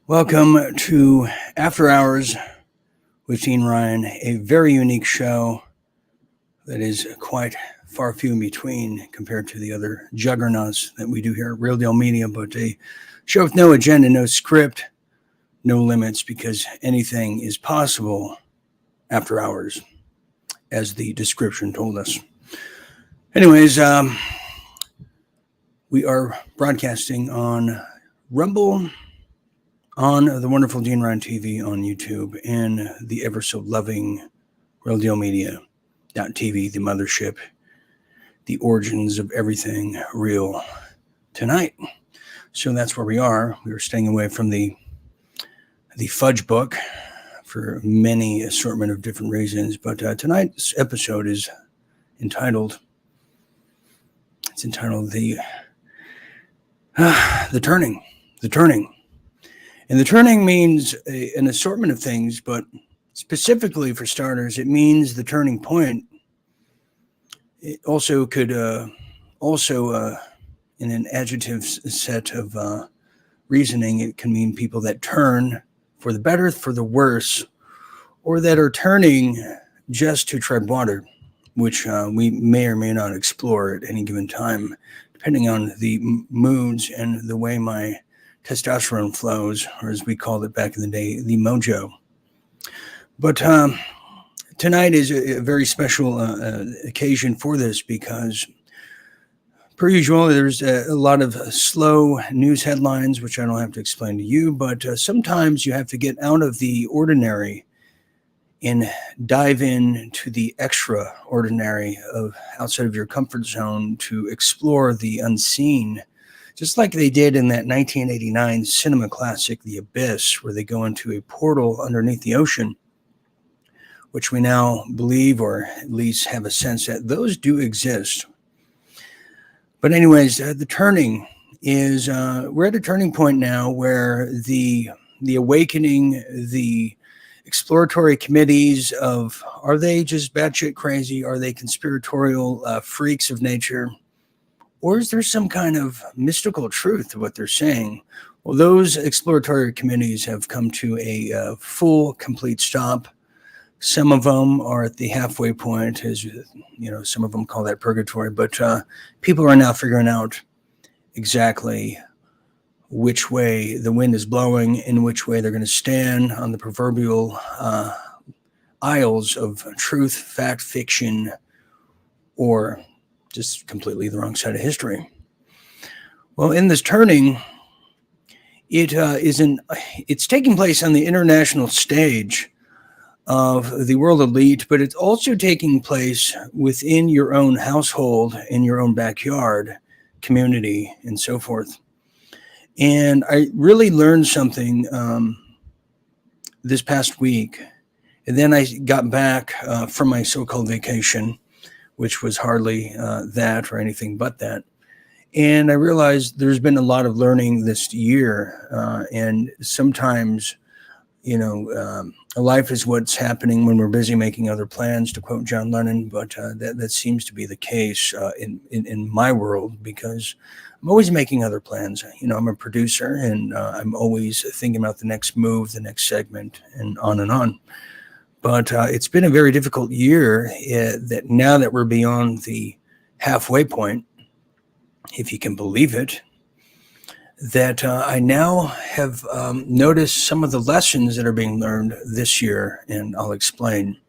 Welcome to After Hours with Dean Ryan, a very unique show that is quite far few in between compared to the other juggernauts that we do here at Real Deal Media, but a show with no agenda, no script, no limits, because anything is possible after hours, as the description told us. Anyways, we are broadcasting on Rumble, on the wonderful Dean Ryan TV on YouTube, and the ever so loving Real Deal Media.tv, the mothership, the origins of everything real tonight. So that's where we are. We were staying away from the fudge book for many assortment of different reasons, but tonight's episode is entitled the turning. And the turning means an assortment of things, but specifically for starters, it means the turning point. It also could, in an adjective set of reasoning, it can mean people that turn for the better, for the worse, or that are turning just to tread water, which we may or may not explore at any given time, depending on the moods and the way my testosterone flows, or as we called it back in the day, the mojo. But tonight is a very special occasion for this because, per usual, there's a lot of slow news headlines, which I don't have to explain to you, but sometimes you have to get out of the ordinary and dive into the extraordinary of outside of your comfort zone to explore the unseen, just like they did in that 1989 cinema classic, The Abyss, where they go into a portal underneath the ocean, which we now believe, or at least have a sense that those do exist. But anyways, the turning is, we're at a turning point now where the awakening, the exploratory committees of, are they just batshit crazy? Are they conspiratorial freaks of nature? Or is there some kind of mystical truth to what they're saying? Well, those exploratory committees have come to a full, complete stop. Some of them are at the halfway point, as you know, some of them call that purgatory, but people are now figuring out exactly which way the wind is blowing and which way they're going to stand on the proverbial aisles of truth, fact, fiction, or just completely the wrong side of history. Well, in this turning, it's taking place on the international stage of the world elite, but it's also taking place within your own household, in your own backyard, community, and so forth. And I really learned something this past week. And then I got back from my so-called vacation, which was hardly that or anything but that. And I realized there's been a lot of learning this year. And sometimes, life is what's happening when we're busy making other plans, to quote John Lennon. But that seems to be the case in my world, because I'm always making other plans. I'm a producer, and I'm always thinking about the next move, the next segment, and on and on. But it's been a very difficult year that now that we're beyond the halfway point, if you can believe it, that I now have noticed some of the lessons that are being learned this year, and I'll explain.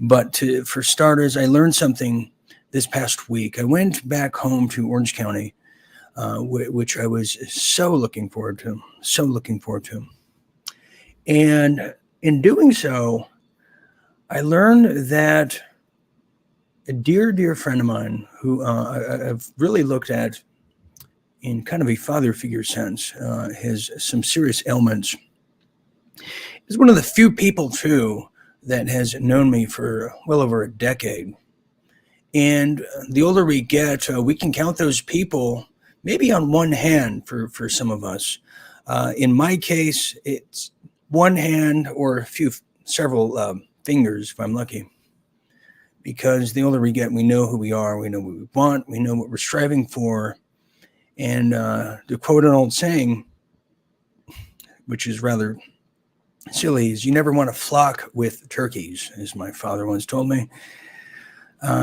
But for starters, I learned something this past week. I went back home to Orange County, which I was so looking forward to. And in doing so, I learned that a dear friend of mine, who I've really looked at in kind of a father figure sense, has some serious ailments, is one of the few people, too, that has known me for well over a decade. And the older we get, we can count those people maybe on one hand for some of us. In my case, it's one hand or several fingers, if I'm lucky. Because the older we get, we know who we are, we know what we want, we know what we're striving for. And to quote an old saying, which is rather silly, is you never want to flock with turkeys, as my father once told me,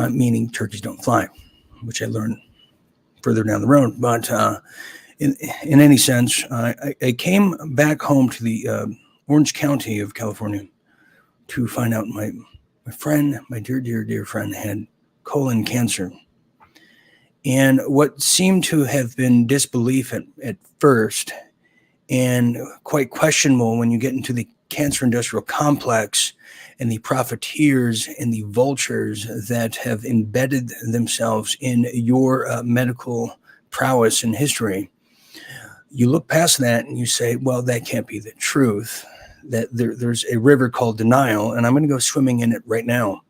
meaning turkeys don't fly, which I learned further down the road. But in any sense, I came back home to the Orange County of California to find out my friend, my dear friend, had colon cancer. And what seemed to have been disbelief at first, and quite questionable when you get into the cancer industrial complex and the profiteers and the vultures that have embedded themselves in your medical prowess and history. You look past that and you say, well, that can't be the truth. That there's a river called denial, and I'm going to go swimming in it right now.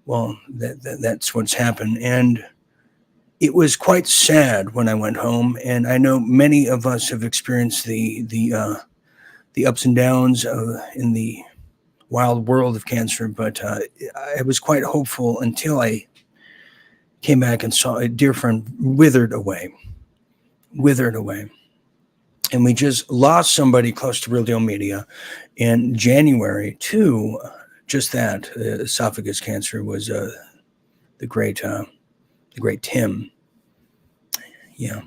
Well, that's what's happened. And it was quite sad when I went home, and I know many of us have experienced the ups and downs in the wild world of cancer, but I was quite hopeful until I came back and saw a dear friend withered away. And we just lost somebody close to Real Deal Media in January to just that. Esophagus cancer was the great Tim. Yeah.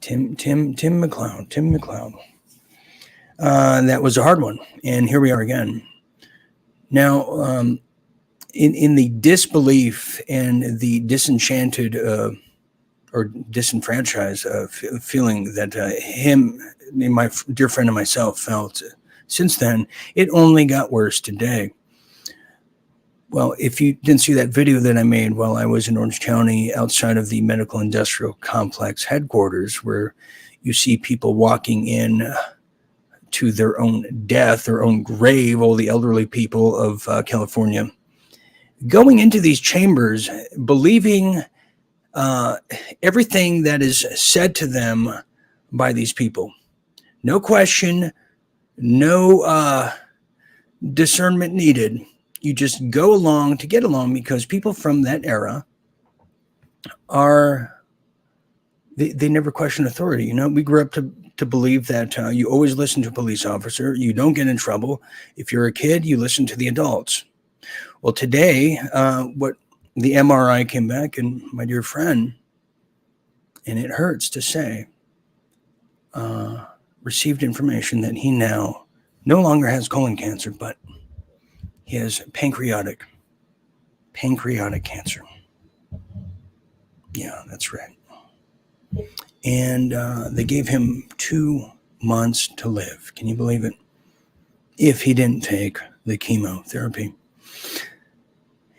Tim McLeod. That was a hard one. And here we are again. Now, in the disbelief and the disenchanted or disenfranchised feeling that my dear friend and myself felt since then, it only got worse today. Well, if you didn't see that video that I made while I was in Orange County outside of the medical industrial complex headquarters, where you see people walking in to their own death, their own grave, all the elderly people of California, going into these chambers, believing everything that is said to them by these people. No question, no discernment needed. You just go along to get along because people from that era they never question authority. You know, we grew up to believe that you always listen to a police officer. You don't get in trouble. If you're a kid, you listen to the adults. Well, today, what the MRI came back, and my dear friend, and it hurts to say, received information that he now no longer has colon cancer, but he has pancreatic cancer. Yeah, that's right. And they gave him 2 months to live. Can you believe it? If he didn't take the chemotherapy.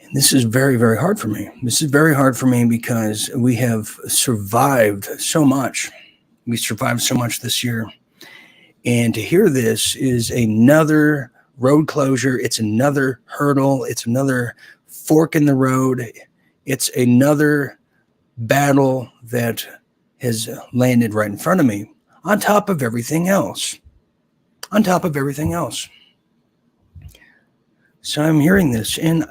And this is very, very hard for me. This is very hard for me because we have survived so much. We survived so much this year. And to hear this is another road closure. It's another hurdle. It's another fork in the road. It's another battle that has landed right in front of me, on top of everything else. So I'm hearing this, and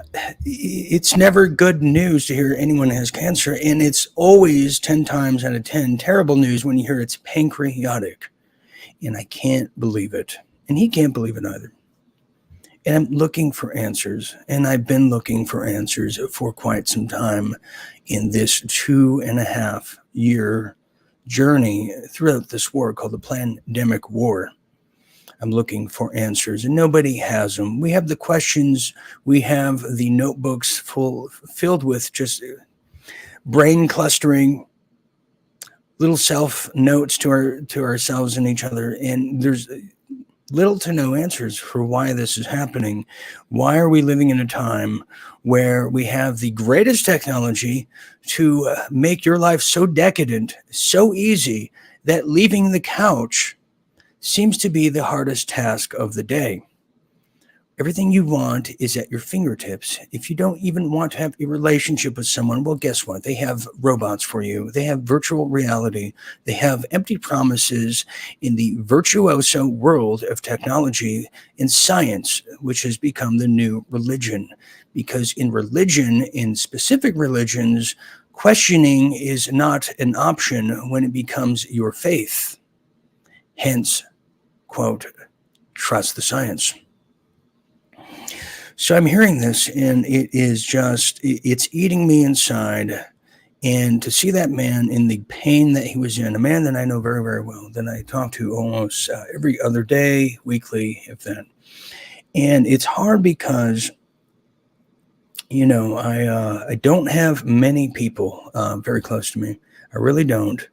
it's never good news to hear anyone has cancer, and it's always 10 times out of 10 terrible news when you hear it's pancreatic. And I can't believe it, and he can't believe it either. And I'm looking for answers, and I've been looking for answers for quite some time in this 2.5 year journey throughout this war called the pandemic war. I'm looking for answers, and nobody has them. We have the questions. We have the notebooks filled with just brain clustering, little self notes to ourselves and each other, and there's little to no answers for why this is happening. Why are we living in a time where we have the greatest technology to make your life so decadent, so easy, that leaving the couch seems to be the hardest task of the day? Everything you want is at your fingertips. If you don't even want to have a relationship with someone, well, guess what? They have robots for you. They have virtual reality. They have empty promises in the virtuoso world of technology and science, which has become the new religion. Because in religion, in specific religions, questioning is not an option when it becomes your faith. Hence, quote, trust the science. So I'm hearing this, and it's eating me inside. And to see that man in the pain that he was in, a man that I know very, very well, that I talk to almost every other day, weekly, if that. And it's hard because, I don't have many people very close to me. I really don't.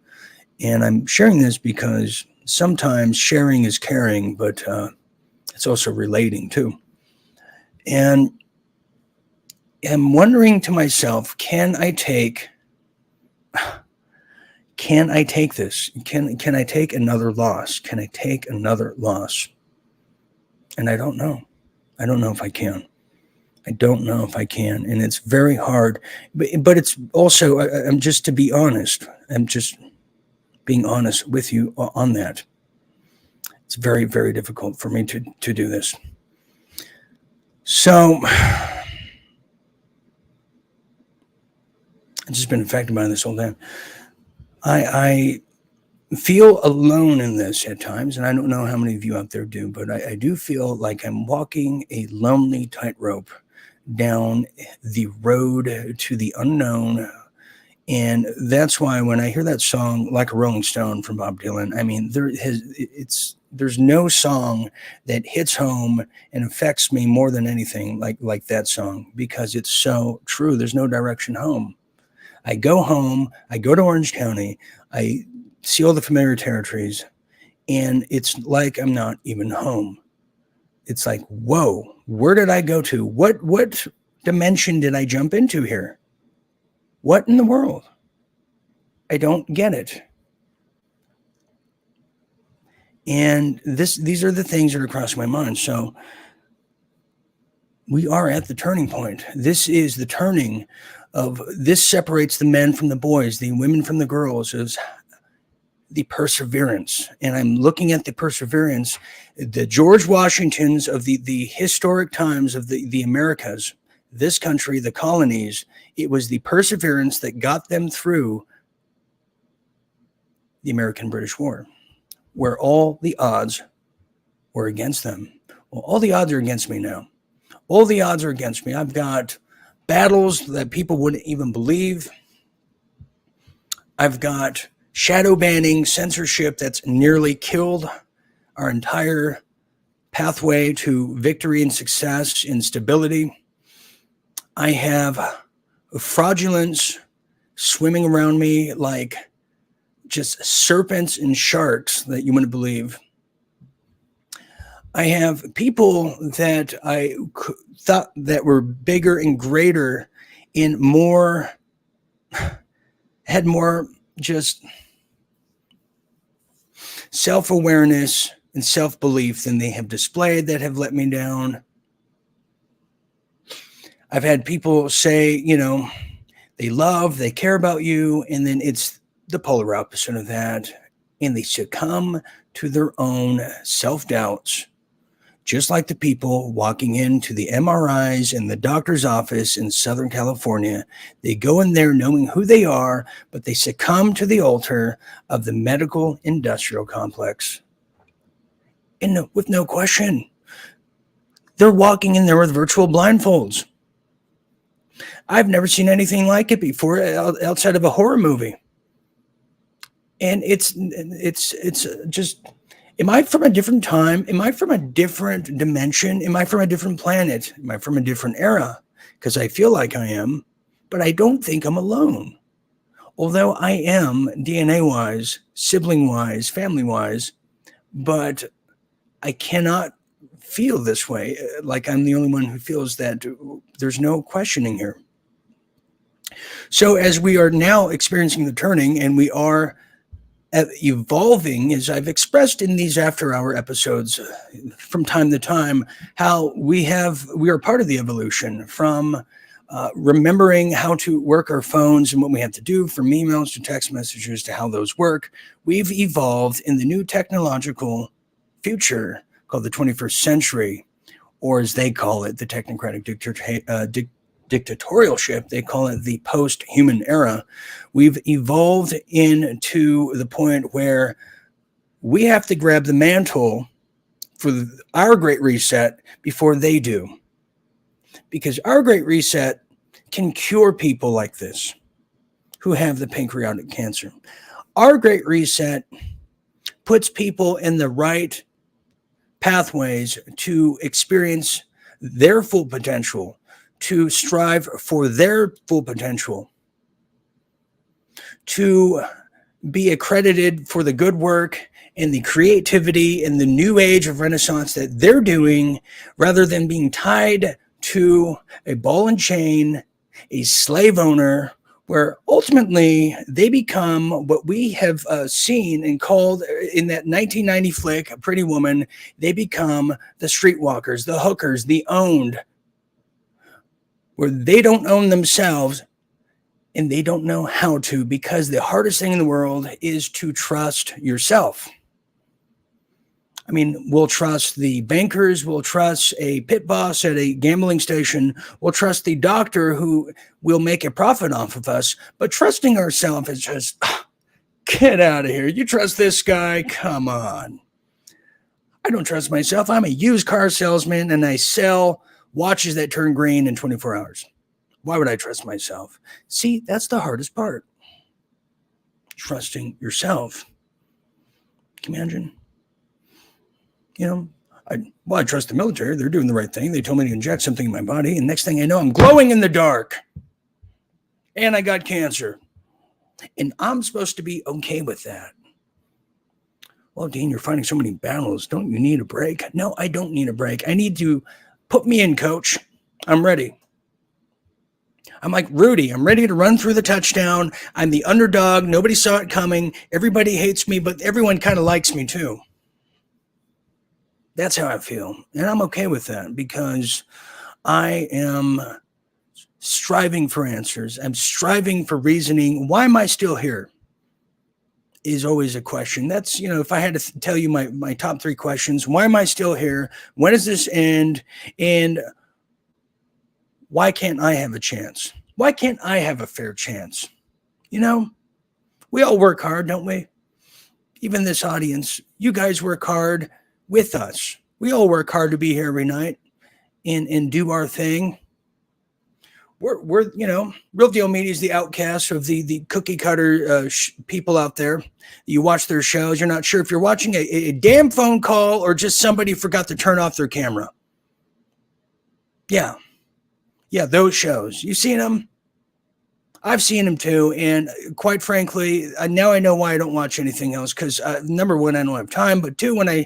And I'm sharing this because sometimes sharing is caring, but it's also relating too. And I'm wondering to myself, can I take this? Can I take another loss? Can I take another loss? And I don't know. I don't know if I can. I don't know if I can. And it's very hard. But it's also, I'm just to be honest. I'm just being honest with you on that. It's very, very difficult for me to do this. So I've just been affected by this whole time. I feel alone in this at times, and I don't know how many of you out there do, but I do feel like I'm walking a lonely tightrope down the road to the unknown. And that's why when I hear that song, Like a Rolling Stone from Bob Dylan, I mean, there's no song that hits home and affects me more than anything like that song, because it's so true. There's no direction home. I go home, I go to Orange County, I see all the familiar territories, and it's like I'm not even home. It's like, whoa, where did I go to? What dimension did I jump into here? What in the world? I don't get it. And these are the things that are crossing my mind. So we are at the turning point. This is the turning of, this separates the men from the boys, the women from the girls, is the perseverance. And I'm looking at the perseverance, the George Washingtons of the historic times of the Americas, this country, the colonies. It was the perseverance that got them through the American-British War, where all the odds were against them. Well, all the odds are against me now. All the odds are against me. I've got battles that people wouldn't even believe. I've got shadow banning, censorship that's nearly killed our entire pathway to victory and success and stability. I have fraudulence swimming around me like just serpents and sharks that you wouldn't believe. I have people that I thought that were bigger and greater and more, had more just self-awareness and self-belief than they have displayed, that have let me down. I've had people say, they love, they care about you, and then it's the polar opposite of that, and they succumb to their own self-doubts, just like the people walking into the MRIs in the doctor's office in Southern California. They go in there knowing who they are, but they succumb to the altar of the medical industrial complex. And with no question, they're walking in there with virtual blindfolds. I've never seen anything like it before outside of a horror movie. And it's just, am I from a different time? Am I from a different dimension? Am I from a different planet? Am I from a different era? Because I feel like I am, but I don't think I'm alone. Although I am DNA-wise, sibling-wise, family-wise, but I cannot feel this way. Like I'm the only one who feels that. There's no questioning here. So as we are now experiencing the turning, and we are evolving, as I've expressed in these after-hour episodes from time to time, how we are part of the evolution from remembering how to work our phones and what we have to do, from emails to text messages to how those work. We've evolved in the new technological future called the 21st century, or as they call it, the technocratic dictatorialship. They call it the post-human era. We've evolved into the point where we have to grab the mantle for our Great Reset before they do. Because our Great Reset can cure people like this who have the pancreatic cancer. Our Great Reset puts people in the right pathways to experience their full potential, to strive for their full potential, to be accredited for the good work and the creativity and the new age of Renaissance that they're doing, rather than being tied to a ball and chain, a slave owner, where ultimately they become what we have seen and called in that 1990 flick, Pretty Woman, they become the streetwalkers, the hookers, the owned, where they don't own themselves and they don't know how to, because the hardest thing in the world is to trust yourself. I mean, we'll trust the bankers, we'll trust a pit boss at a gambling station, we'll trust the doctor who will make a profit off of us, but trusting ourselves is just, get out of here. You trust this guy? Come on. I don't trust myself. I'm a used car salesman and I sell watches that turn green in 24 hours. Why would I trust myself? See, that's the hardest part. Trusting yourself. Can you imagine? You know, I trust the military. They're doing the right thing. They told me to inject something in my body, and next thing I know, I'm glowing in the dark. And I got cancer. And I'm supposed to be okay with that. Well, Dean, you're fighting so many battles. Don't you need a break? No, I don't need a break. I need to put me in, coach. I'm ready. I'm like Rudy. I'm ready to run through the touchdown. I'm the underdog. Nobody saw it coming. Everybody hates me, but everyone kind of likes me too. That's how I feel. And I'm okay with that because I am striving for answers. I'm striving for reasoning. Why am I still here? Is always a question. That's, you know, if I had to tell you my top 3 questions, why am I still here? When does this end? And why can't I have a chance? Why can't I have a fair chance? You know, we all work hard, don't we? Even this audience, you guys work hard with us. We all work hard to be here every night and do our thing. We're you know, Real Deal Media is the outcast of the cookie cutter people out there. You watch their shows. You're not sure if you're watching a damn phone call or just somebody forgot to turn off their camera. Yeah, those shows. You seen them? I've seen them too, and quite frankly, now I know why I don't watch anything else. Because number one, I don't have time, but two, when I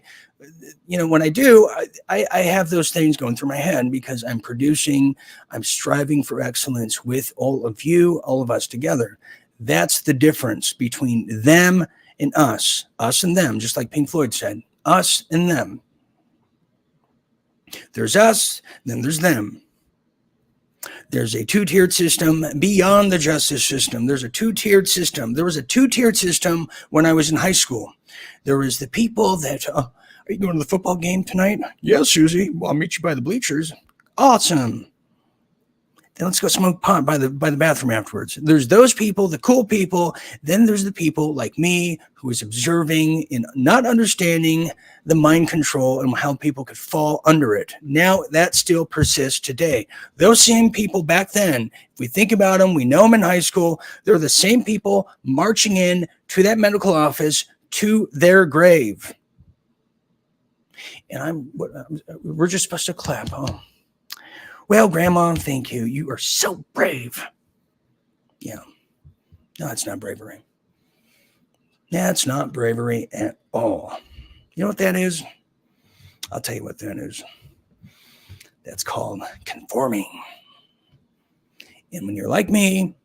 do, I have those things going through my head because I'm producing, I'm striving for excellence with all of you, all of us together. That's the difference between them and us and them, just like Pink Floyd said, us and them. There's us, then there's them. There's a 2-tiered system beyond the justice system. There's a 2-tiered system. There was a 2-tiered system when I was in high school. There was the people that, are you going to the football game tonight? Yes, Susie. Well, I'll meet you by the bleachers. Awesome. Then let's go smoke pot by the bathroom afterwards. There's those people, the cool people. Then there's the people like me who is observing and not understanding the mind control and how people could fall under it. Now that still persists today. Those same people back then, if we think about them, we know them in high school. They're the same people marching in to that medical office to their grave. And we're just supposed to clap, huh? Well, Grandma, thank you. You are so brave. Yeah. No, it's not bravery. That's not bravery at all. You know what that is? I'll tell you what that is. That's called conforming. And when you're like me,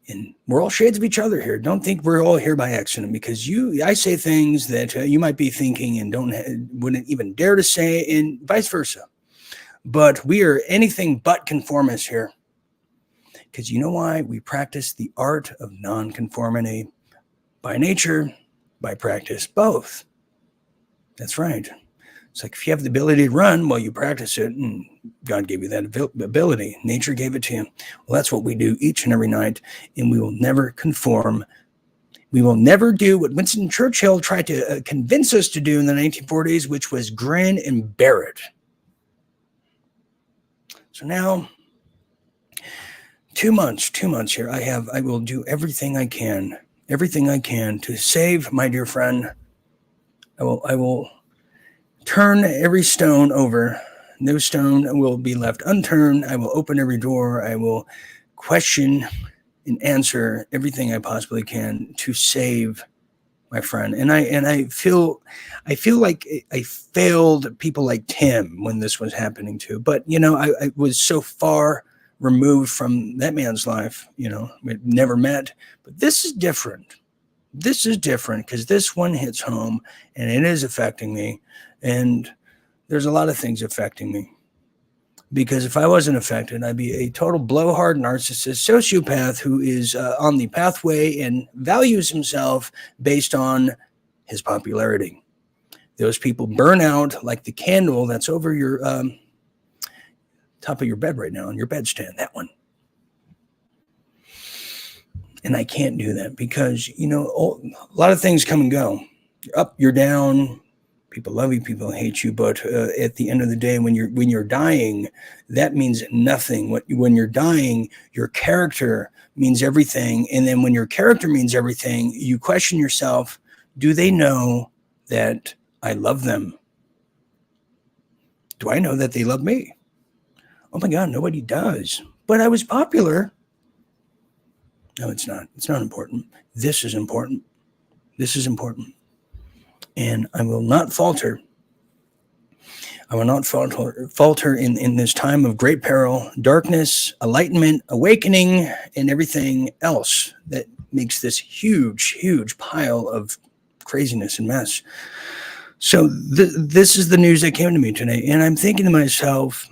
and we're all shades of each other here. Don't think we're all here by accident because I say things that you might be thinking and wouldn't even dare to say, and vice versa. But we are anything but conformists here. Because you know why? We practice the art of nonconformity by nature, by practice, both. That's right. It's like if you have the ability to run, well, you practice it, and God gave you that ability. Nature gave it to you. Well, that's what we do each and every night, and we will never conform, We will never do what Winston Churchill tried to convince us to do in the 1940s, which was grin and bear it. So now, 2 months here. I will do everything I can to save my dear friend. I will turn every stone over. No stone will be left unturned. I will open every door. I will question and answer everything I possibly can to save my friend. And I feel like I failed people like Tim when this was happening too. But I was so far removed from that man's life. We never met. But this is different. This is different because this one hits home and it is affecting me. And there's a lot of things affecting me. Because if I wasn't affected, I'd be a total blowhard narcissist sociopath who is on the pathway and values himself based on his popularity. Those people burn out like the candle that's over your top of your bed right now on your bedstand, that one. And I can't do that because, a lot of things come and go. You're up, you're down. People love you, people hate you, but at the end of the day, when you're dying, that means nothing. When you're dying, your character means everything, and then when your character means everything, you question yourself: do they know that I love them? Do I know that they love me? Oh my God, nobody does. But I was popular. No, it's not. It's not important. This is important. This is important. And I will not falter. I will not falter in this time of great peril, darkness, enlightenment, awakening, and everything else that makes this huge, huge pile of craziness and mess. So this is the news that came to me today. And I'm thinking to myself,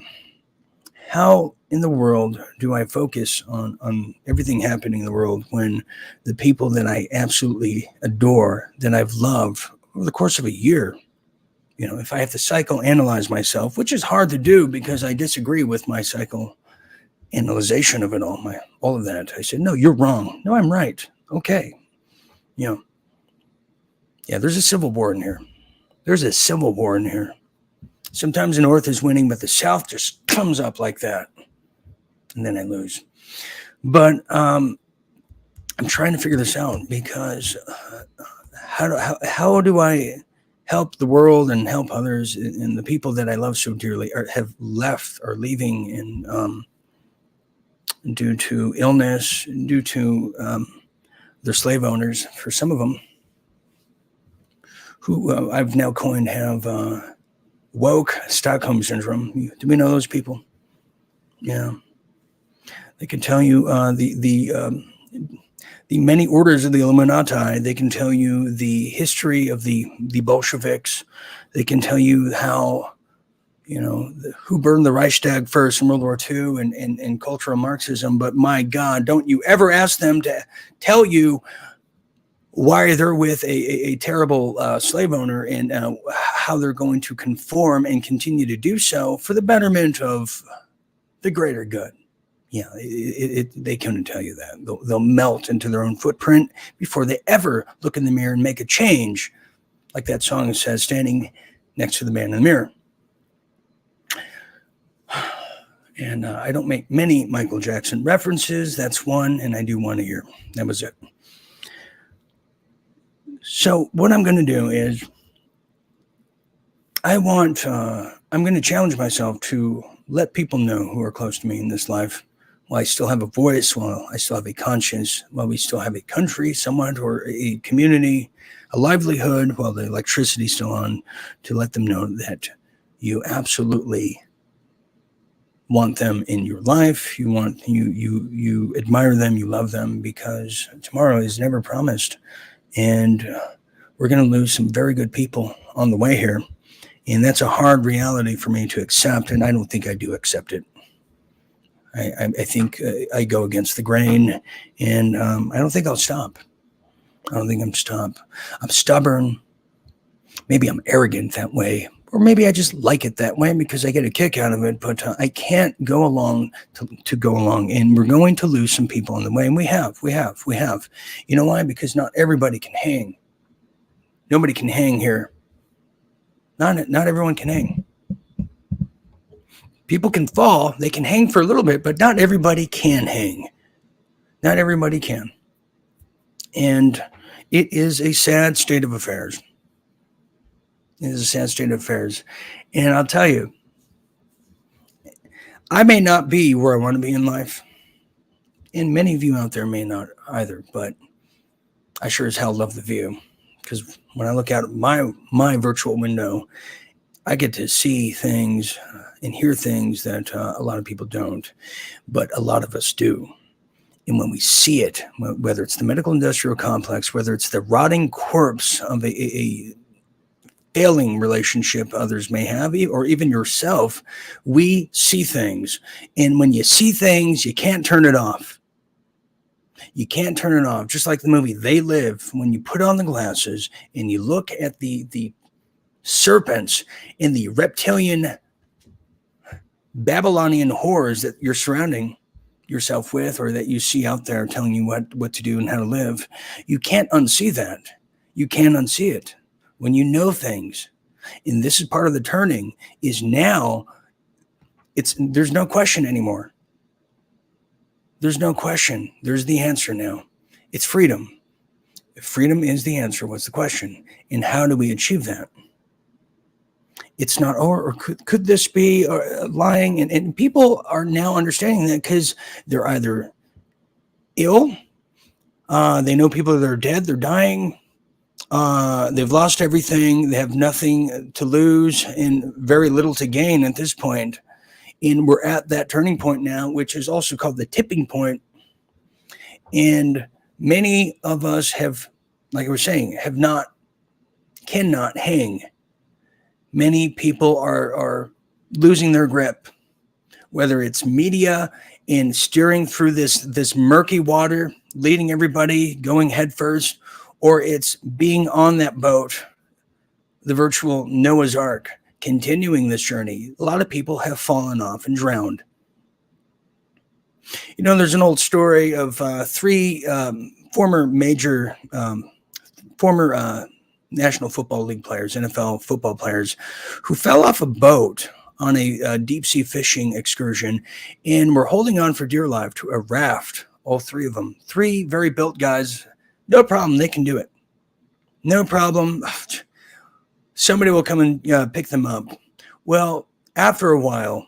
how in the world do I focus on everything happening in the world when the people that I absolutely adore, that I've loved over the course of a year, if I have to psychoanalyze myself, which is hard to do because I disagree with my psychoanalyzation of it all of that. I said, no, you're wrong. No, I'm right. Okay. Yeah, there's a civil war in here. There's a civil war in here. Sometimes the North is winning, but the South just comes up like that. And then I lose. But I'm trying to figure this out because how do I help the world and help others and the people that I love so dearly have left or leaving due to illness, due to their slave owners, for some of them, who I've now coined have woke Stockholm syndrome. Do we know those people? Yeah. They can tell you the many orders of the Illuminati. They can tell you the history of the Bolsheviks. They can tell you how, who burned the Reichstag first in World War II and cultural Marxism. But my God, don't you ever ask them to tell you why they're with a terrible slave owner and how they're going to conform and continue to do so for the betterment of the greater good. Yeah, they couldn't tell you that. They'll melt into their own footprint before they ever look in the mirror and make a change. Like that song says, standing next to the man in the mirror. And I don't make many Michael Jackson references. That's one, and I do one a year. That was it. So what I'm going to do is I'm going to challenge myself to let people know who are close to me in this life, while I still have a voice, while I still have a conscience, while we still have a country somewhat, or a community, a livelihood, while the electricity's still on, to let them know that you absolutely want them in your life. You admire them, you love them, because tomorrow is never promised. And we're going to lose some very good people on the way here. And that's a hard reality for me to accept. And I don't think I do accept it. I think I go against the grain, and I don't think I'll stop. I don't think I'm stubborn. Maybe I'm arrogant that way, or maybe I just like it that way because I get a kick out of it, but I can't go along to go along, and we're going to lose some people on the way, and we have. You know why? Because not everybody can hang. Nobody can hang here. Not everyone can hang. People can fall, they can hang for a little bit, but not everybody can hang. Not everybody can. And it is a sad state of affairs. It is a sad state of affairs. And I'll tell you, I may not be where I want to be in life. And many of you out there may not either, but I sure as hell love the view. Because when I look out my virtual window, I get to see things and hear things that a lot of people don't, but a lot of us do. And when we see it, whether it's the medical industrial complex, whether it's the rotting corpse of a failing relationship others may have, or even yourself, we see things. And when you see things, you can't turn it off. You can't turn it off. Just like the movie They Live, when you put on the glasses and you look at the serpents and the reptilian Babylonian horrors that you're surrounding yourself with, or that you see out there telling you what to do and how to live, you can't unsee that. You can't unsee it. When you know things, and this is part of the turning, is now there's no question anymore. There's no question. There's the answer now. It's freedom. If freedom is the answer, what's the question? And how do we achieve that? It's not, or could this be lying? And people are now understanding that because they're either ill, they know people that are dead, they're dying, they've lost everything, they have nothing to lose and very little to gain at this point. And we're at that turning point now, which is also called the tipping point. And many of us have, like I was saying, cannot hang. Many people are losing their grip, whether it's media and steering through this murky water, leading everybody going headfirst, or it's being on that boat, the virtual Noah's Ark, continuing this journey. A lot of people have fallen off and drowned. You know, there's an old story of three former National Football League players, NFL football players, who fell off a boat on a deep sea fishing excursion and were holding on for dear life to a raft, all three of them. Three very built guys. No problem. They can do it. No problem. Somebody will come and pick them up. Well, after a while,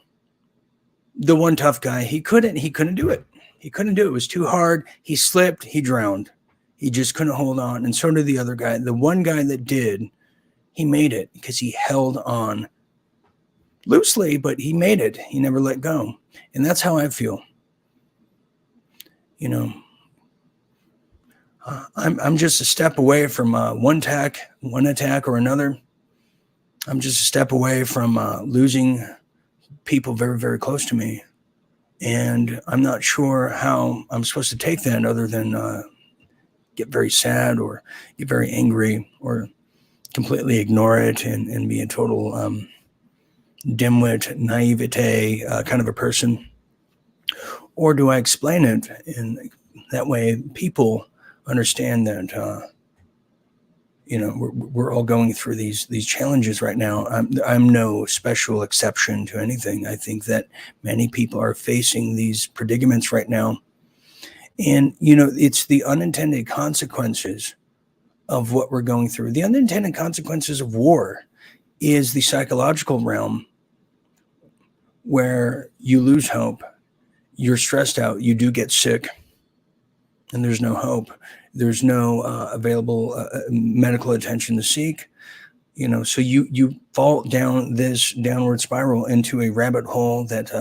the one tough guy, he couldn't do it. He couldn't do it. It was too hard. He slipped. He drowned. He just couldn't hold on. And so did the other guy. The one guy that did, he made it because he held on loosely, but he made it. He never let go. And that's how I feel. You know, I'm just a step away from one attack or another. I'm just a step away from losing people very, very close to me. And I'm not sure how I'm supposed to take that other than get very sad or get very angry or completely ignore it and be a total dimwit, naivete kind of a person. Or do I explain it in that way people understand that we're all going through these challenges right now. I'm no special exception to anything. I think that many people are facing these predicaments right now. And, it's the unintended consequences of what we're going through. The unintended consequences of war is the psychological realm where you lose hope. You're stressed out. You do get sick. And there's no hope. There's no available medical attention to seek. So you fall down this downward spiral into a rabbit hole that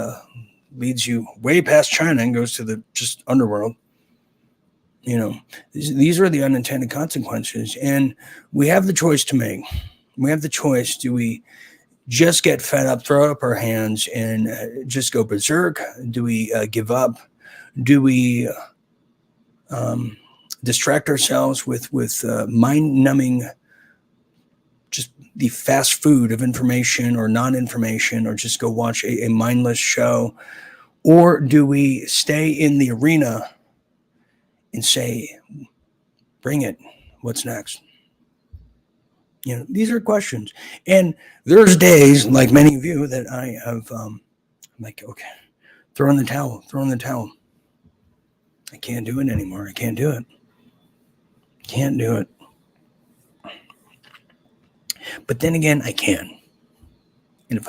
leads you way past China and goes to the just underworld. These are the unintended consequences, and we have the choice to make. We have the choice. Do we just get fed up, throw up our hands, and just go berserk? Do we give up? Do we distract ourselves with mind-numbing just the fast food of information or non-information, or just go watch a mindless show? Or do we stay in the arena and say, bring it, what's next? These are questions. And there's days, like many of you, that I have, like, okay, throw in the towel. I can't do it anymore. I can't do it. But then again, I can. And if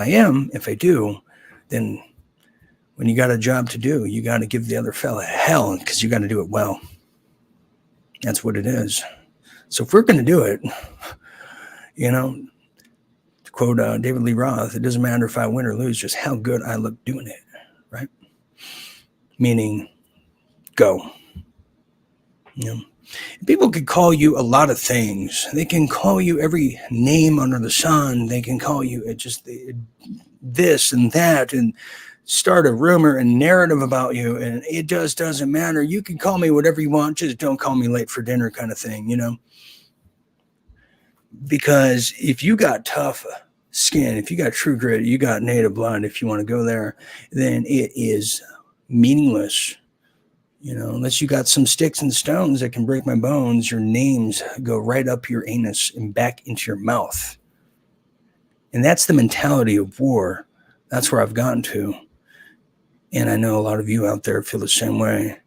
I do, then when you got a job to do, you got to give the other fella hell, because you got to do it well. That's what it is. So if we're going to do it, to quote David Lee Roth, it doesn't matter if I win or lose, just how good I look doing it, right? Meaning, go. People could call you a lot of things. They can call you every name under the sun. They can call you just this and that, and start a rumor and narrative about you, and it just doesn't matter. You can call me whatever you want, just don't call me late for dinner, kind of thing, Because if you got tough skin, if you got true grit, you got native blood, if you want to go there, then it is meaningless. Unless you got some sticks and stones that can break my bones, your names go right up your anus and back into your mouth. And that's the mentality of war. That's where I've gotten to. And I know a lot of you out there feel the same way,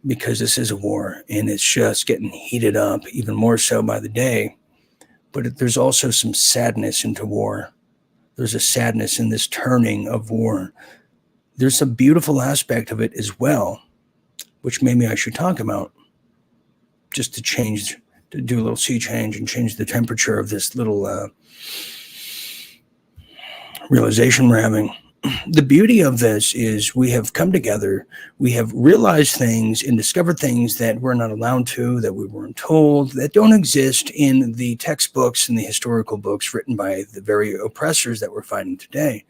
because this is a war, and it's just getting heated up even more so by the day. But there's also some sadness into war. There's a sadness in this turning of war. There's a beautiful aspect of it as well, which maybe I should talk about, just to do a little sea change and change the temperature of this little realization we're having. The beauty of this is we have come together, we have realized things and discovered things that we're not allowed to, that we weren't told, that don't exist in the textbooks and the historical books written by the very oppressors that we're fighting today.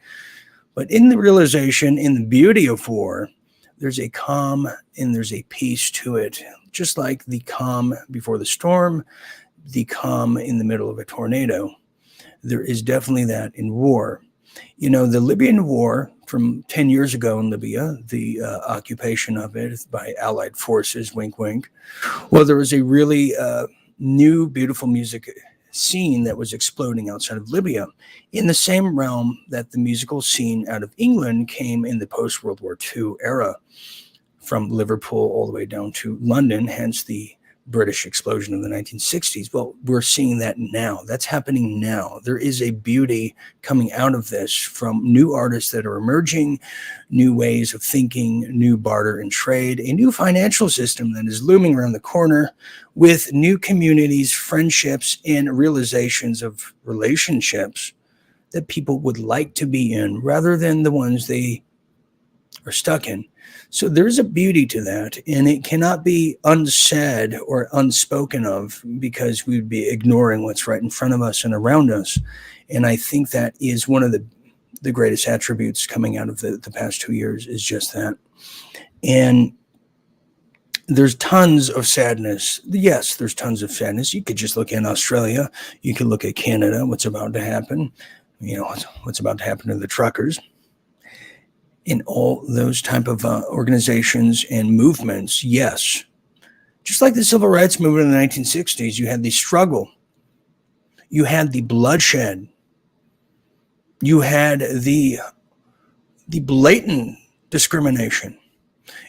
But in the realization, in the beauty of war, there's a calm and there's a peace to it. Just like the calm before the storm, the calm in the middle of a tornado. There is definitely that in war. The Libyan war from 10 years ago in Libya, the occupation of it by Allied forces, wink, wink. Well, there was a really new, beautiful music scene that was exploding outside of Libya, in the same realm that the musical scene out of England came in the post-World War II era, from Liverpool all the way down to London, hence the British explosion of the 1960s. Well, we're seeing that now. That's happening now. There is a beauty coming out of this from new artists that are emerging, new ways of thinking, new barter and trade, a new financial system that is looming around the corner, with new communities, friendships, and realizations of relationships that people would like to be in rather than the ones they are stuck in. So there's a beauty to that, and it cannot be unsaid or unspoken of, because we'd be ignoring what's right in front of us and around us. And I think that is one of the greatest attributes coming out of the past 2 years, is just that. And there's tons of sadness. Yes, there's tons of sadness. You could just look in Australia. You could look at Canada, what's about to happen. What's about to happen to the truckers. In all those type of organizations and movements, yes. Just like the civil rights movement in the 1960s, you had the struggle. You had the bloodshed. You had the blatant discrimination.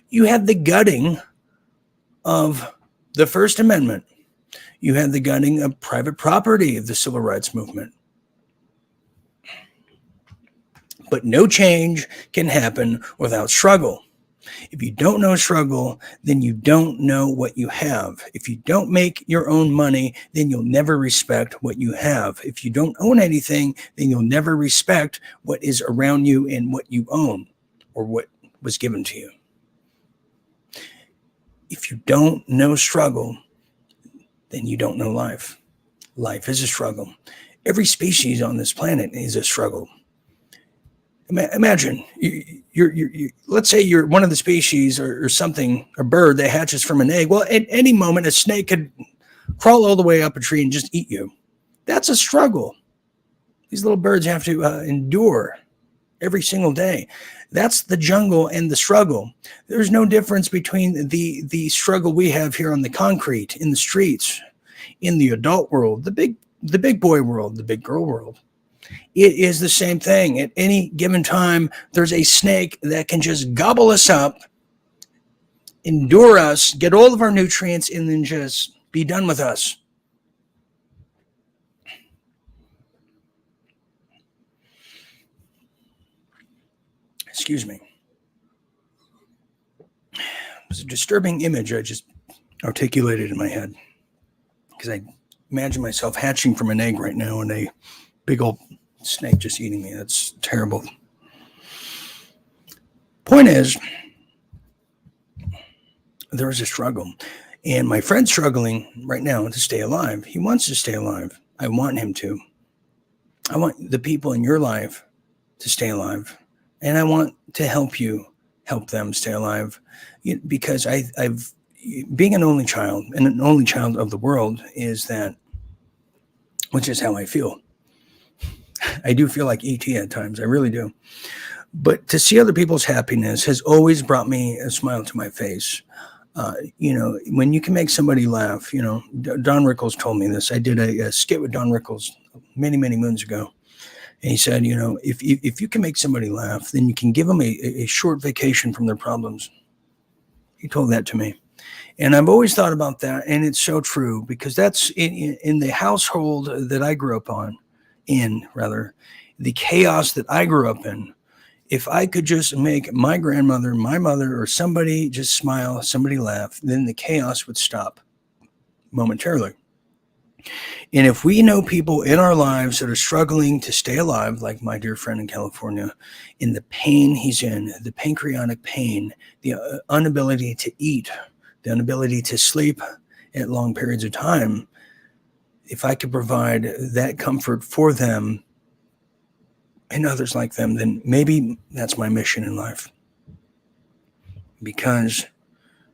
You had the gutting of the First Amendment. You had the gutting of private property of the civil rights movement. But no change can happen without struggle. If you don't know struggle, then you don't know what you have. If you don't make your own money, then you'll never respect what you have. If you don't own anything, then you'll never respect what is around you and what you own, or what was given to you. If you don't know struggle, then you don't know life. Life is a struggle. Every species on this planet is a struggle. Imagine, let's say you're one of the species or something, a bird that hatches from an egg. Well, at any moment, a snake could crawl all the way up a tree and just eat you. That's a struggle. These little birds have to endure every single day. That's the jungle and the struggle. There's no difference between the struggle we have here on the concrete, in the streets, in the adult world, the big boy world, the big girl world. It is the same thing. At any given time, there's a snake that can just gobble us up, endure us, get all of our nutrients, and then just be done with us. Excuse me. It was a disturbing image I just articulated in my head, because I imagine myself hatching from an egg right now and a big old snake just eating me. That's terrible. Point is, there is a struggle. And my friend's struggling right now to stay alive. He wants to stay alive. I want him to. I want the people in your life to stay alive. And I want to help you help them stay alive. Because I've being an only child, and an only child of the world, which is how I feel. I do feel like E.T. at times. I really do. But to see other people's happiness has always brought me a smile to my face. When you can make somebody laugh, Don Rickles told me this. I did a skit with Don Rickles many, many moons ago. And he said, if you can make somebody laugh, then you can give them a short vacation from their problems. He told that to me. And I've always thought about that. And it's so true, because that's in the household that I grew up the chaos that I grew up in. If I could just make my grandmother, my mother, or somebody just smile, somebody laugh, then the chaos would stop momentarily. And if we know people in our lives that are struggling to stay alive, like my dear friend in California, in the pain he's in, the pancreatic pain, the inability to eat, the inability to sleep at long periods of time, if I could provide that comfort for them and others like them, then maybe that's my mission in life. Because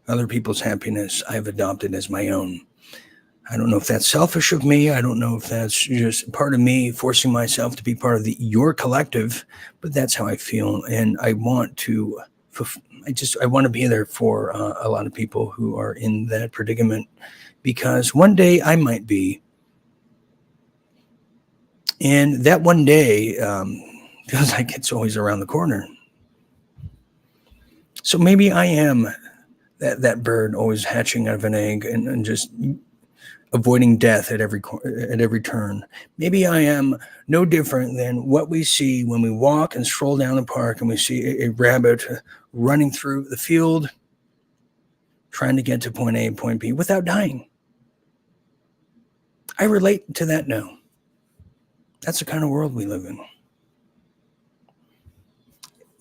other people's happiness I've adopted as my own. I don't know if that's selfish of me. I don't know if that's just part of me forcing myself to be part of your collective, but that's how I feel. And I want to be there for a lot of people who are in that predicament, because one day I might be. And that one day feels like it's always around the corner. So maybe I am that bird always hatching out of an egg and just avoiding death at every turn. Maybe I am no different than what we see when we walk and stroll down the park and we see a rabbit running through the field, trying to get to point A and point B without dying. I relate to that now. That's the kind of world we live in.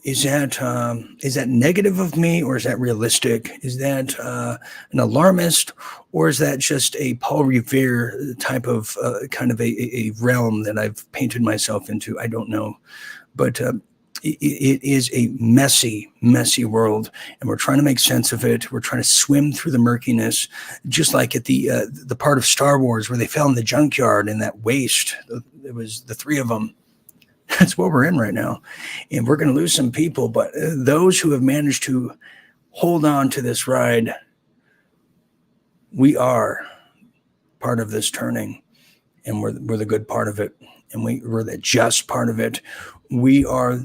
Is that negative of me, or is that realistic? Is that an alarmist, or is that just a Paul Revere type of kind of a realm that I've painted myself into? I don't know. But it is a messy, messy world, and we're trying to make sense of it. We're trying to swim through the murkiness, just like at the part of Star Wars where they fell in the junkyard in that waste. It was the three of them. That's what we're in right now. And we're going to lose some people, but those who have managed to hold on to this ride, we are part of this turning, and we're the good part of it, and we're the just part of it. We are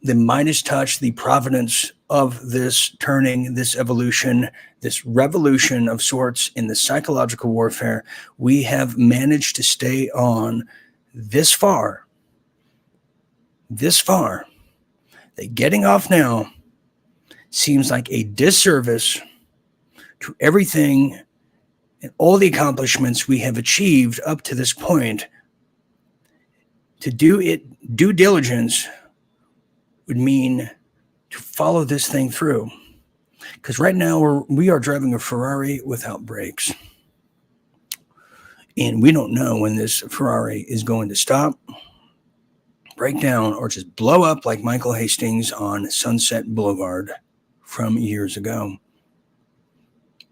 the Midas touch, the providence of this turning, this evolution, this revolution of sorts in the psychological warfare. We have managed to stay on this far, that getting off now seems like a disservice to everything and all the accomplishments we have achieved up to this point. To do it, due diligence would mean to follow this thing through. Because right now we are driving a Ferrari without brakes. And we don't know when this Ferrari is going to stop, break down, or just blow up like Michael Hastings on Sunset Boulevard from years ago.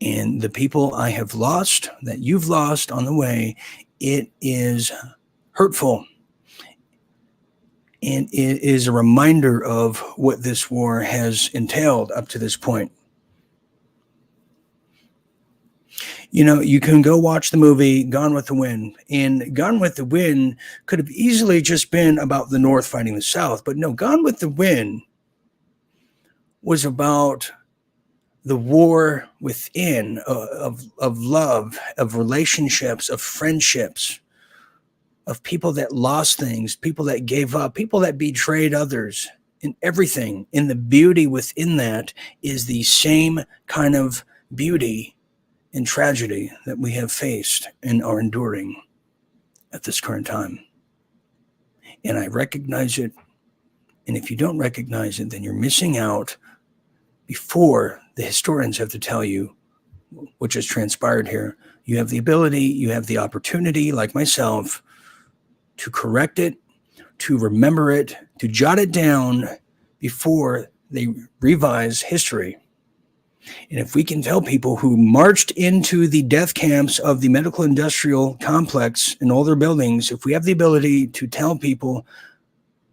And the people I have lost, that you've lost on the way, It is hurtful. And it is a reminder of what this war has entailed up to this point. You know, you can go watch the movie Gone with the Wind, and Gone with the Wind could have easily just been about the North fighting the South, but no, Gone with the Wind was about the war within of love, of relationships, of friendships, of people that lost things, people that gave up, people that betrayed others, and everything. And the beauty within that is the same kind of beauty and tragedy that we have faced and are enduring at this current time. And I recognize it. And if you don't recognize it, then you're missing out before the historians have to tell you what just transpired here. You have the ability, you have the opportunity, like myself, to correct it, to remember it, to jot it down before they revise history. And if we can tell people who marched into the death camps of the medical industrial complex and all their buildings, if we have the ability to tell people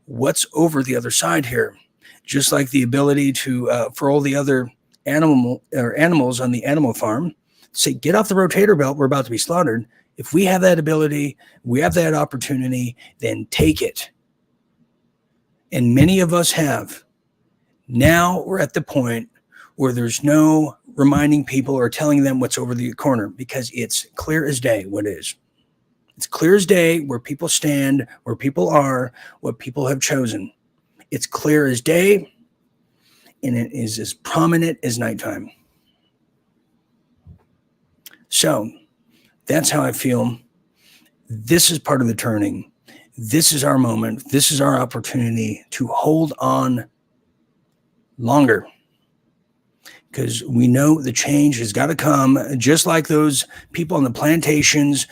what's over the other side here, just like the ability to, for all the other animals on the animal farm, say, get off the rotator belt, we're about to be slaughtered. If we have that ability, we have that opportunity, then take it. And many of us have. Now we're at the point where there's no reminding people or telling them what's over the corner, because it's clear as day what is. It's clear as day where people stand, where people are, what people have chosen. It's clear as day, and it is as prominent as nighttime. So that's how I feel. This is part of the turning. This is our moment. This is our opportunity to hold on longer, because we know the change has got to come, just like those people on the plantations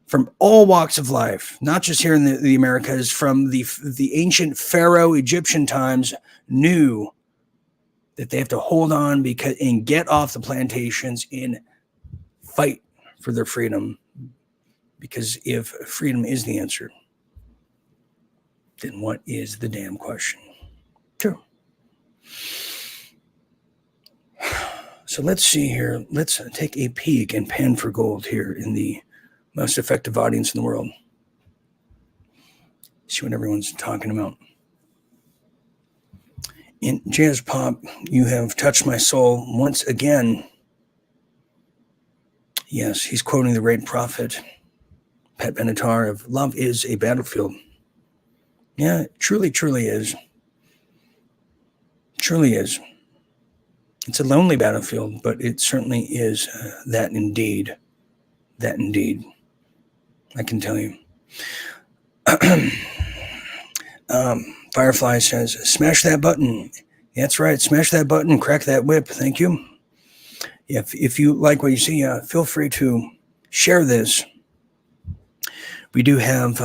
from all walks of life, not just here in the Americas, from the ancient Pharaoh Egyptian times, knew that they have to hold on and get off the plantations and fight for their freedom. Because if freedom is the answer, then what is the damn question? True. So let's see here. Let's take a peek and pan for gold here in the most effective audience in the world. See what everyone's talking about. In Jazz Pop, you have touched my soul once again. Yes, he's quoting the great prophet, Pat Benatar, of love is a battlefield. Yeah, it truly, truly is. Truly is. It's a lonely battlefield, but it certainly is that indeed. That indeed. I can tell you. Firefly says, smash that button. That's right. Smash that button. Crack that whip. Thank you. If you like what you see, feel free to share this. We do have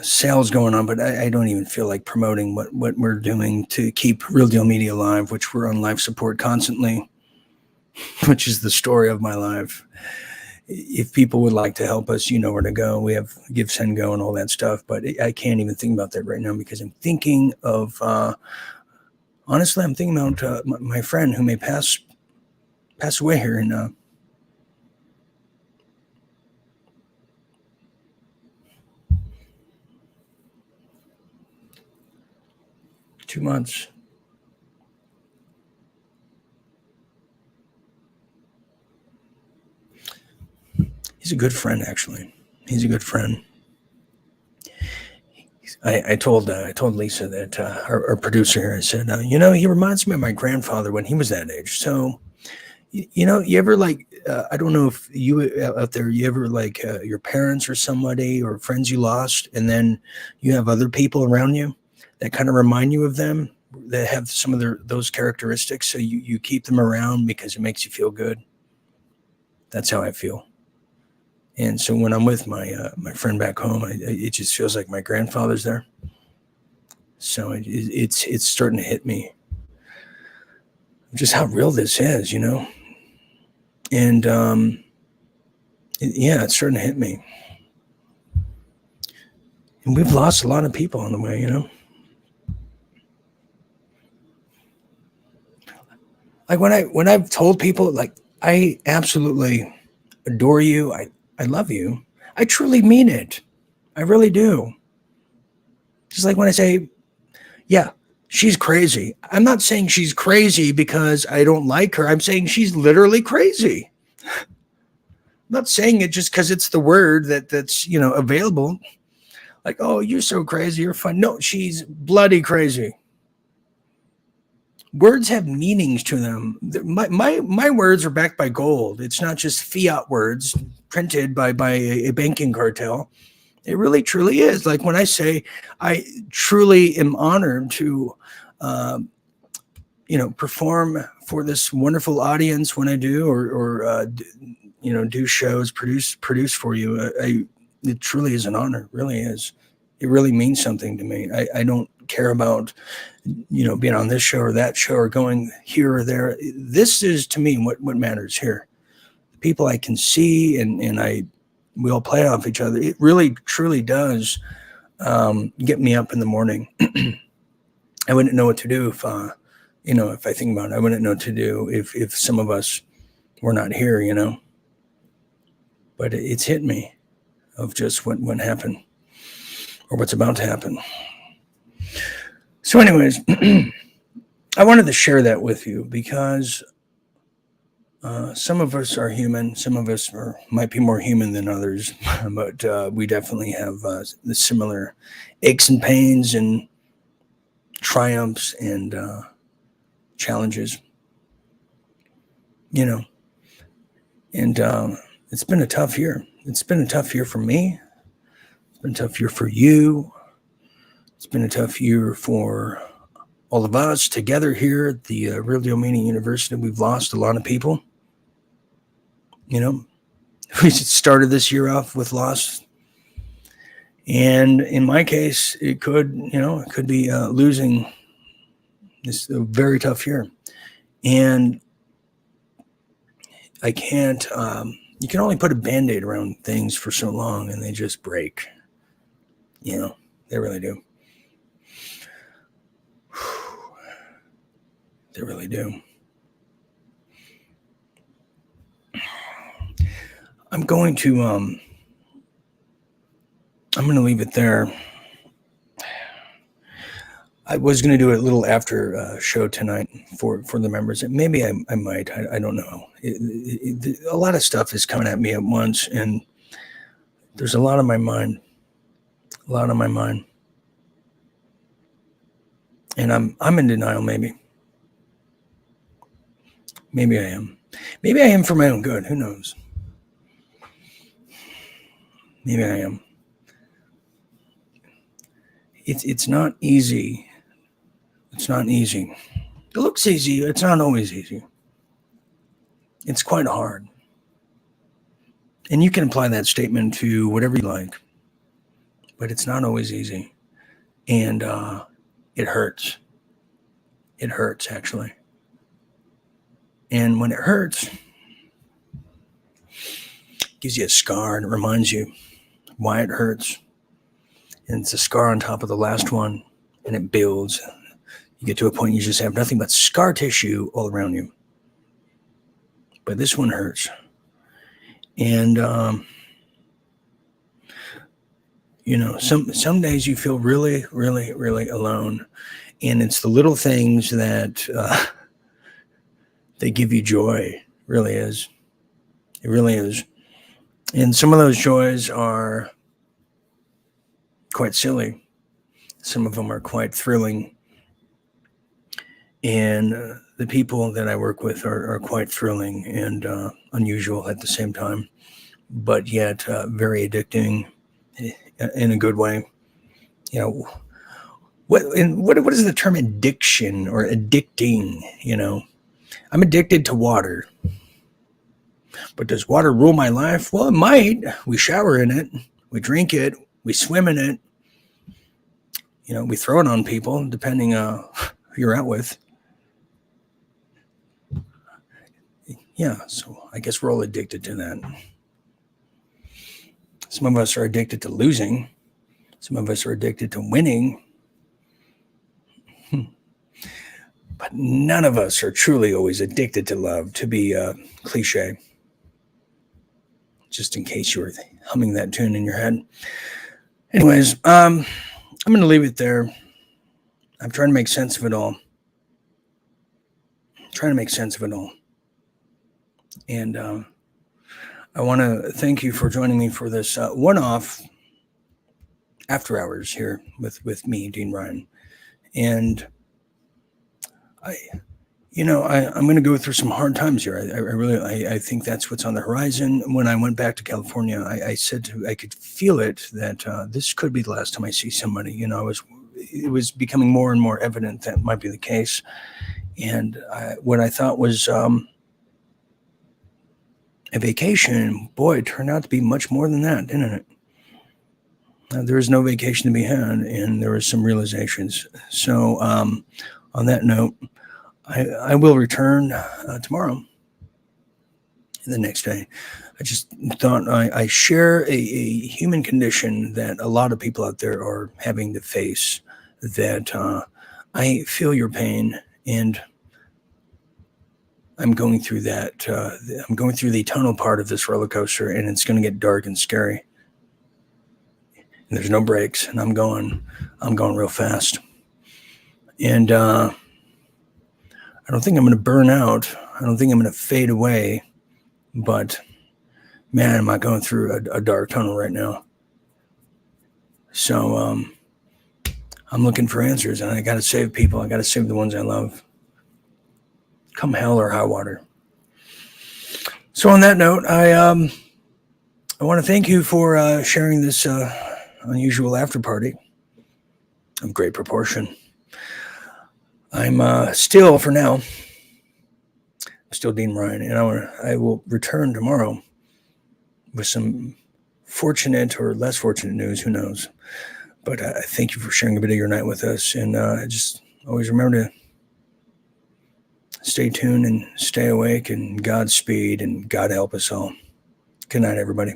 sales going on, but I don't even feel like promoting what we're doing to keep Real Deal Media alive, which we're on life support constantly, which is the story of my life. If people would like to help us, you know where to go. We have Give, Send, Go and all that stuff, but I can't even think about that right now, because I'm thinking of, honestly, I'm thinking about my friend who may pass away here in 2 months. He's a good friend, actually. He's a good friend. I told Lisa that our producer here. I said, he reminds me of my grandfather when he was that age. So, you ever like? I don't know if you out there, you ever like your parents or somebody or friends you lost, and then you have other people around you that kind of remind you of them, that have some of those characteristics. So you keep them around because it makes you feel good. That's how I feel. And so when I'm with my friend back home, it just feels like my grandfather's there. So it's starting to hit me just how real this is, And It's starting to hit me. And we've lost a lot of people on the way, Like when I've told people, like, I absolutely adore you, I love you, I truly mean it. I really do. Just like when I say, yeah, she's crazy. I'm not saying she's crazy because I don't like her. I'm saying she's literally crazy. I'm not saying it just because it's the word that's available. Like, oh, you're so crazy, you're fun. No, she's bloody crazy. Words have meanings to them. My words are backed by gold. It's not just fiat words printed by a banking cartel. It really truly is. Like when I say I truly am honored to perform for this wonderful audience when I do, or do shows, produce for you. It truly is an honor. It really is. It really means something to me. I don't care about being on this show or that show or going here or there. This is to me what matters here. The people I can see and we all play off each other. It really truly does get me up in the morning. I wouldn't know what to do if I think about it. I wouldn't know what to do if some of us were not here, But it's hit me of just what happened or what's about to happen. So anyways, I wanted to share that with you because some of us are human. Some of us might be more human than others, but we definitely have the similar aches and pains and triumphs and challenges, And it's been a tough year. It's been a tough year for me. It's been a tough year for you. It's been a tough year for all of us together here at the Real Deal Meaning University. We've lost a lot of people. We started this year off with loss. And in my case, it could be losing. This a very tough year. And I can't, you can only put a Band-Aid around things for so long and they just break. They really do. They really do. I'm going to leave it there. I was going to do it a little after show tonight for the members. Maybe I might. I don't know. A lot of stuff is coming at me at once, and there's a lot on my mind. And I'm in denial. Maybe I am. Maybe I am for my own good. Who knows? Maybe I am. It's not easy. It's not easy. It looks easy. It's not always easy. It's quite hard. And you can apply that statement to whatever you like. But it's not always easy. And it hurts. It hurts, actually. And when it hurts, it gives you a scar and it reminds you why it hurts. And it's a scar on top of the last one, and it builds. You get to a point you just have nothing but scar tissue all around you. But this one hurts. And, some days you feel really, really, really alone. And it's the little things that they give you joy. It really is. It really is. And some of those joys are quite silly. Some of them are quite thrilling. And the people that I work with are quite thrilling and unusual at the same time, but yet very addicting in a good way. What is the term addiction or addicting? I'm addicted to water. But does water rule my life? Well, it might. We shower in it. We drink it. We swim in it. We throw it on people, depending who you're out with. Yeah, so I guess we're all addicted to that. Some of us are addicted to losing. Some of us are addicted to winning. But none of us are truly always addicted to love, to be a cliche. Just in case you were humming that tune in your head. Anyways, I'm going to leave it there. I'm trying to make sense of it all. And I want to thank you for joining me for this one-off after hours here with me, Dean Ryan. And I'm going to go through some hard times here. I think that's what's on the horizon. When I went back to California, I said I could feel it that this could be the last time I see somebody. It was becoming more and more evident that might be the case. And what I thought was a vacation, boy, it turned out to be much more than that, didn't it? There was no vacation to be had, and there were some realizations. So on that note, I will return tomorrow, the next day. I just thought I share a human condition that a lot of people out there are having to face, that I feel your pain, and I'm going through that. I'm going through the tunnel part of this roller coaster, and it's going to get dark and scary. And there's no brakes, and I'm going real fast. And I don't think I'm going to burn out. I don't think I'm going to fade away. But, man, am I going through a dark tunnel right now. So I'm looking for answers, and I got to save people. I got to save the ones I love, come hell or high water. So on that note, I want to thank you for sharing this unusual after party of great proportion. I'm still, for now, still Dean Ryan, and I will return tomorrow with some fortunate or less fortunate news. Who knows? But I thank you for sharing a bit of your night with us, and just always remember to stay tuned and stay awake, and Godspeed, and God help us all. Good night, everybody.